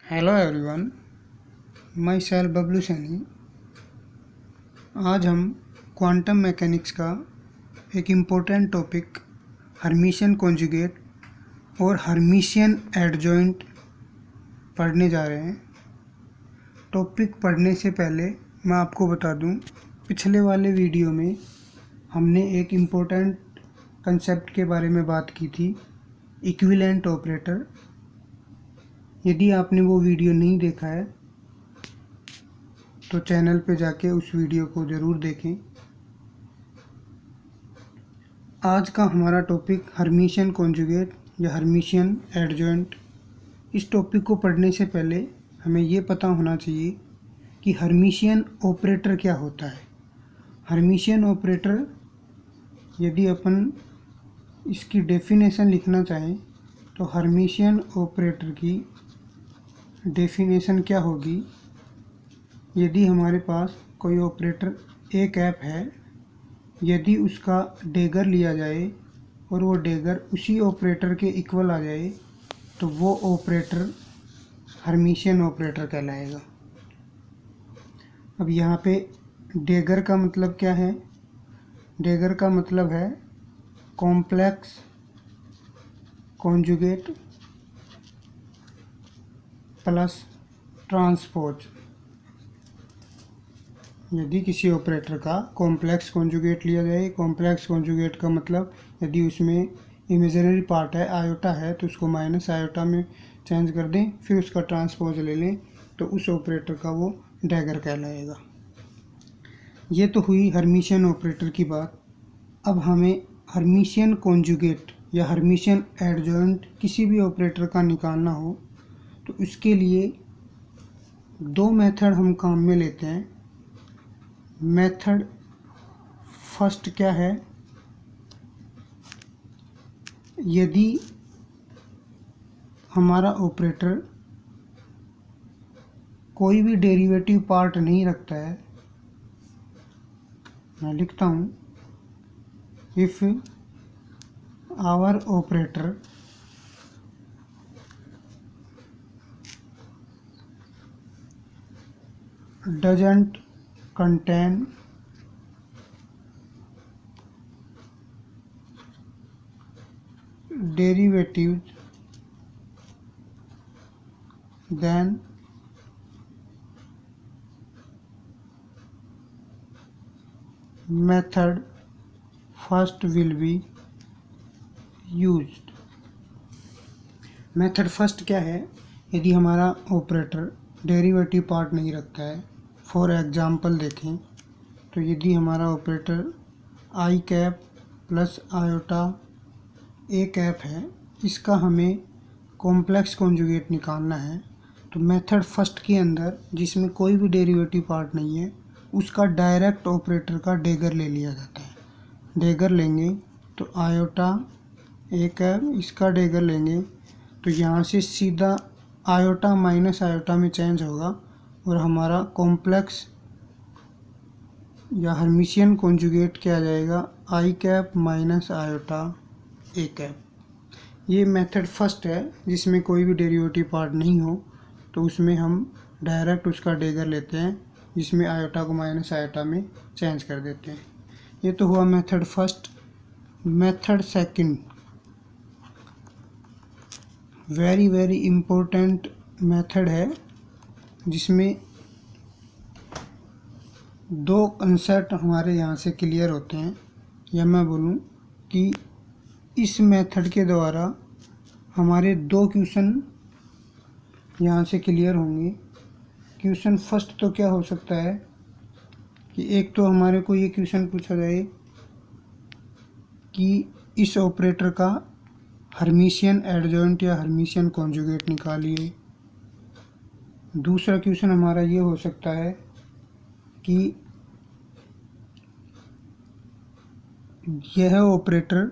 Hello everyone, मैं cell Bablu Saini. आज हम क्वांटम मैकेनिक्स का एक इम्पोर्टेंट टॉपिक हर्मिशियन कॉन्जुगेट और हर्मिशियन एडजॉइंट पढ़ने जा रहे हैं। टॉपिक पढ़ने से पहले मैं आपको बता दूं, पिछले वाले वीडियो में हमने एक इम्पोर्टेंट कंसेप्ट के बारे में बात की थी, इक्विवेलेंट ऑपरेटर। यदि आपने वो वीडियो नहीं देखा है तो चैनल पे जाके उस वीडियो को ज़रूर देखें। आज का हमारा टॉपिक हर्मिशियन कॉन्जुगेट या हर्मिशियन एडजॉइंट। इस टॉपिक को पढ़ने से पहले हमें ये पता होना चाहिए कि हर्मिशियन ऑपरेटर क्या होता है। हर्मिशियन ऑपरेटर, यदि अपन इसकी डेफिनेशन लिखना चाहें तो हर्मिशियन ऑपरेटर की डेफिनेशन क्या होगी। यदि हमारे पास कोई ऑपरेटर ए कैप है, यदि उसका डेगर लिया जाए और वो डेगर उसी ऑपरेटर के इक्वल आ जाए तो वो ऑपरेटर हर्मिशियन ऑपरेटर कहलाएगा। अब यहाँ पे डेगर का मतलब क्या है? डेगर का मतलब है कॉम्प्लेक्स कॉन्जुगेट प्लस ट्रांसपोज। यदि किसी ऑपरेटर का कॉम्प्लेक्स कॉन्जुगेट लिया जाए, कॉम्प्लेक्स कॉन्जुगेट का मतलब यदि उसमें इमेजिनरी पार्ट है, आयोटा है, तो उसको माइनस आयोटा में चेंज कर दें, फिर उसका ट्रांसपोज ले लें, तो उस ऑपरेटर का वो डैगर कहलाएगा। ये तो हुई हर्मिशियन ऑपरेटर की बात। अब हमें हर्मिशियन कॉन्जुगेट या हर्मिशियन एडजॉइंट किसी भी ऑपरेटर का निकालना हो तो उसके लिए दो मेथड हम काम में लेते हैं। मेथड फर्स्ट क्या है? यदि हमारा ऑपरेटर कोई भी डेरिवेटिव पार्ट नहीं रखता है, मैं लिखता हूँ, if our operator doesn't contain derivatives, then method first will be used। Method first क्या है? यदि हमारा ऑपरेटर डेरिवेटिव पार्ट नहीं रखता है, फॉर एग्जांपल देखें तो यदि हमारा operator I cap plus iota A cap है, इसका हमें कॉम्प्लेक्स कॉन्जुगेट निकालना है, तो मेथड फर्स्ट के अंदर जिसमें कोई भी डेरिवेटिव पार्ट नहीं है, उसका डायरेक्ट ऑपरेटर का डेगर ले लिया जाता है। डेगर लेंगे तो आयोटा ए कैप, इसका डेगर लेंगे तो यहाँ से सीधा आयोटा माइनस आयोटा में चेंज होगा और हमारा कॉम्प्लेक्स या हर्मिशियन कॉन्जुगेट क्या आ जाएगा? आई cap minus iota A cap. ये मेथड फर्स्ट है जिसमें कोई भी डेरिवेटिव पार्ट नहीं हो, तो उसमें हम डायरेक्ट उसका डेगर लेते हैं, जिसमें आयोटा को माइनस आयोटा में चेंज कर देते हैं। ये तो हुआ method first. Method second very important method है, जिसमें दो कंसेप्ट हमारे यहाँ से क्लियर होते हैं, या मैं बोलूँ कि इस मेथड के द्वारा हमारे दो क्वेश्चन यहाँ से क्लियर होंगे। क्वेश्चन फर्स्ट तो क्या हो सकता है कि एक तो हमारे को ये क्वेश्चन पूछा जाए कि इस ऑपरेटर का हर्मिशियन एडजॉइंट या हर्मिशियन कॉन्जुगेट निकालिए। दूसरा क्वेश्चन हमारा ये हो सकता है कि यह ऑपरेटर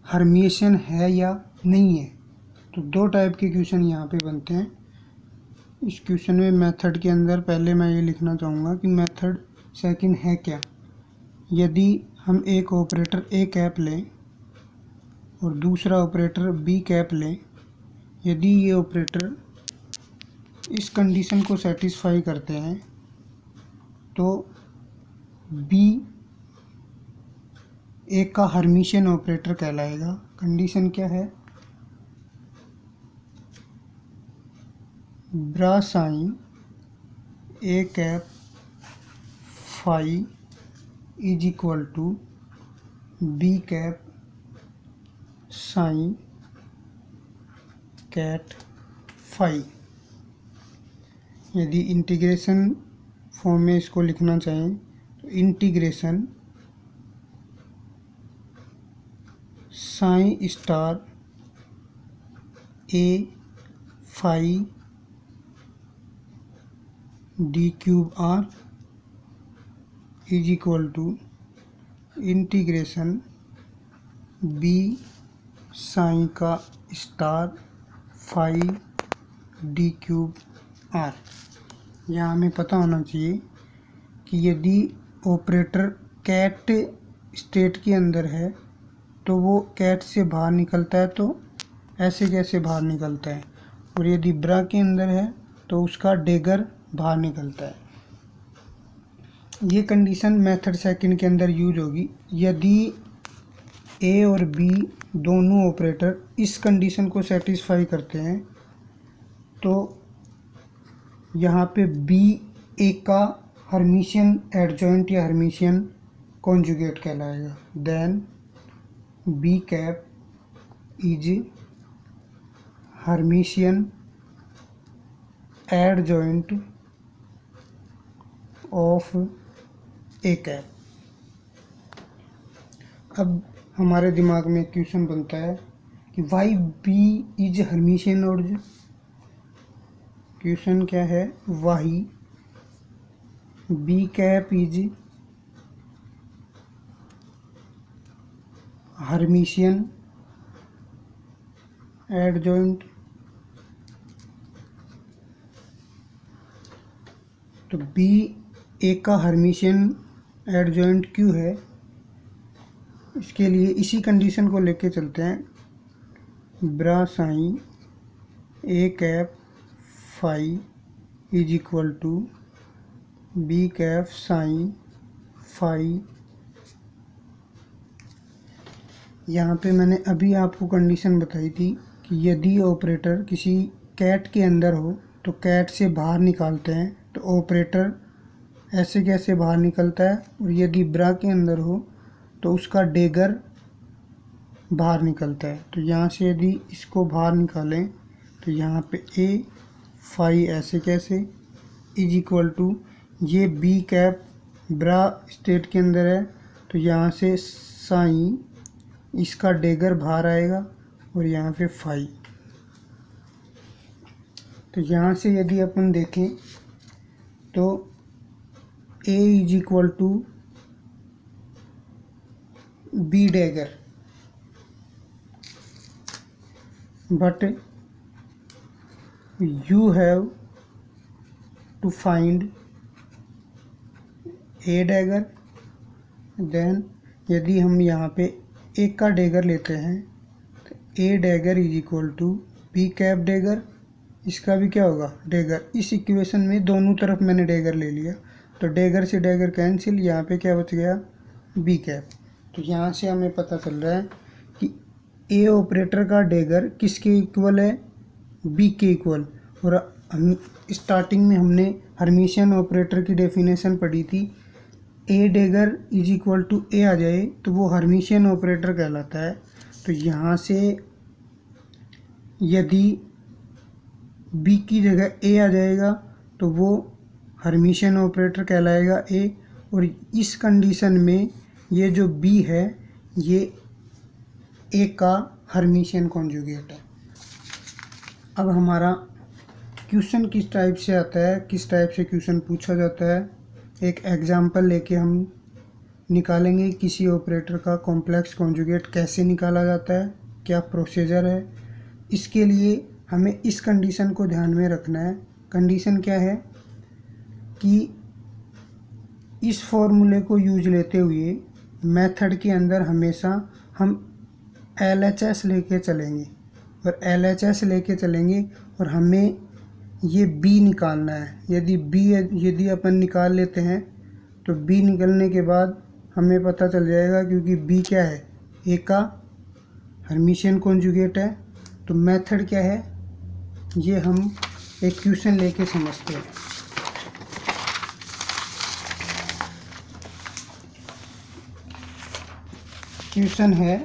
हर्मिशियन है या नहीं है। तो दो टाइप के क्वेश्चन यहाँ पे बनते हैं। इस क्वेश्चन में मेथड के अंदर पहले मैं ये लिखना चाहूँगा कि मेथड सेकंड है क्या। यदि हम एक ऑपरेटर ए कैप लें और दूसरा ऑपरेटर बी कैप लें, यदि ये ऑपरेटर इस कंडीशन को सेटिस्फाई करते हैं तो बी एक का हर्मिशियन ऑपरेटर कहलाएगा। कंडीशन क्या है? Bra psi A cap phi is equal to B cap psi ket phi. यदि इंटीग्रेशन फॉर्म में इसको लिखना चाहें तो integration psi star A phi D cube R is equal to integration B psi का star phi D cube R. यहाँ हमें पता होना चाहिए कि यदि ऑपरेटर कैट स्टेट के अंदर है तो वो कैट से बाहर निकलता है तो ऐसे कैसे बाहर निकलता है, और यदि ब्रा के अंदर है तो उसका डेगर बाहर निकलता है। ये कंडीशन मेथड सेकंड के अंदर यूज होगी। यदि ए और बी दोनों ऑपरेटर इस कंडीशन को सेटिस्फाई करते हैं तो यहाँ पे बी ए का हर्मिशियन एडजॉइंट या हर्मिशियन कॉन्जुगेट कहलाएगा। Then B cap is Hermitian adjoint of A cap. अब हमारे दिमाग में क्वेश्चन बनता है कि वाई बी इज हर्मिशियन ऑर्ज। क्वेश्चन क्या है? Why B cap is Hermitian adjoint. तो बी ए का हर्मिशियन एडजॉइंट क्यों है, इसके लिए इसी कंडीशन को लेके चलते हैं। Bra psi A cap phi is equal to B cap psi phi. यहाँ पे मैंने अभी आपको कंडीशन बताई थी कि यदि ऑपरेटर किसी कैट के अंदर हो तो कैट से बाहर निकालते हैं तो ऑपरेटर ऐसे कैसे बाहर निकलता है, और यदि ब्रा के अंदर हो तो उसका डेगर बाहर निकलता है। तो यहाँ से यदि इसको बाहर निकालें तो यहाँ पे ए फाई ऐसे कैसे इज इक्वल टू ये बी कैप ब्रा स्टेट के अंदर है तो यहाँ से साइन इसका डेगर बाहर आएगा और यहाँ पे फाई। तो यहाँ से यदि अपन देखें तो A is equal to B dagger, but you have to find a dagger। Then यदि हम यहाँ पे एक का डेगर लेते हैं तो A dagger is equal to B cap dagger. इसका भी क्या होगा? डेगर। इस इक्वेशन में दोनों तरफ मैंने डेगर ले लिया तो डेगर से डेगर कैंसिल, यहाँ पे क्या बच गया? B cap. तो यहाँ से हमें पता चल रहा है कि ए ऑपरेटर का डेगर किसके इक्वल है? बी के इक्वल। और हम स्टार्टिंग में हमने हर्मिशियन ऑपरेटर की डेफिनेशन पढ़ी थी, ए डेगर इज इक्वल टू ए आ जाए तो वो हर्मिशियन ऑपरेटर कहलाता है। तो यहाँ से यदि बी की जगह ए आ जाएगा तो वो हर्मिशियन ऑपरेटर कहलाएगा ए, और इस कंडीशन में ये जो बी है ये ए का हर्मिशियन कॉन्जुगेट है। अब हमारा क्वेश्चन किस टाइप से आता है, किस टाइप से क्वेश्चन पूछा जाता है, एक एग्जांपल लेके हम निकालेंगे किसी ऑपरेटर का कॉम्प्लेक्स कॉन्जुगेट कैसे निकाला जाता है, क्या प्रोसीजर है। इसके लिए हमें इस कंडीशन को ध्यान में रखना है। कंडीशन क्या है कि इस फॉर्मूले को यूज लेते हुए मेथड के अंदर हमेशा हम LHS लेके चलेंगे, और LHS लेके चलेंगे और हमें ये बी निकालना है। यदि अपन निकाल लेते हैं तो बी निकलने के बाद हमें पता चल जाएगा, क्योंकि बी क्या है, ए का हर्मिशियन कॉन्जुगेट है। तो मेथड क्या है, ये हम एक क्वेश्चन लेके समझते हैं। क्वेश्चन है